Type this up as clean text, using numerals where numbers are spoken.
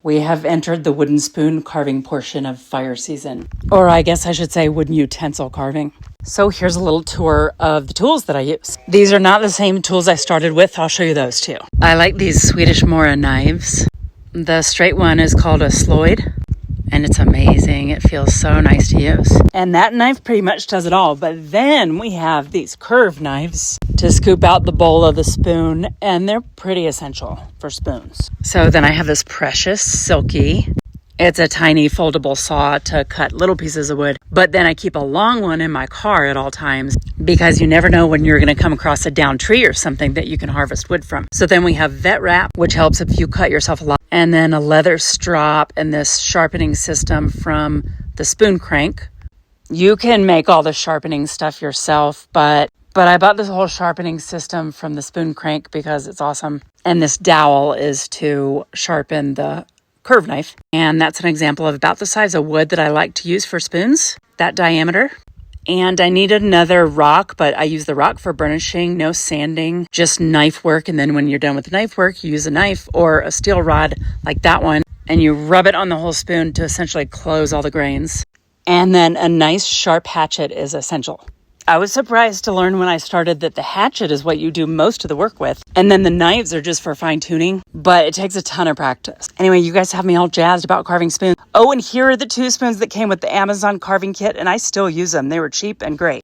We have entered the wooden spoon carving portion of fire season. Or I guess I should say wooden utensil carving. So here's a little tour of the tools that I use. These are not the same tools I started with. I'll show you those too. I like these Swedish Mora knives. The straight one is called a Sloyd, and it's amazing. It feels so nice to use. And that knife pretty much does it all. But then we have these curved knives to scoop out the bowl of the spoon, and they're pretty essential for spoons. So then I have this precious silky. It's a tiny foldable saw to cut little pieces of wood, but then I keep a long one in my car at all times because you never know when you're going to come across a downed tree or something that you can harvest wood from. So then we have vet wrap, which helps if you cut yourself a lot, and then a leather strop and this sharpening system from the spoon crank. You can make all the sharpening stuff yourself, but I bought this whole sharpening system from the spoon crank because it's awesome. And this dowel is to sharpen the curve knife. And that's an example of about the size of wood that I like to use for spoons, that diameter. And I needed another rock, but I use the rock for burnishing, no sanding, just knife work. And then when you're done with the knife work, you use a knife or a steel rod like that one, and you rub it on the whole spoon to essentially close all the grains. And then a nice sharp hatchet is essential. I was surprised to learn when I started that the hatchet is what you do most of the work with. And then the knives are just for fine tuning, but it takes a ton of practice. Anyway, you guys have me all jazzed about carving spoons. Oh, and here are the 2 spoons that came with the Amazon carving kit, and I still use them. They were cheap and great.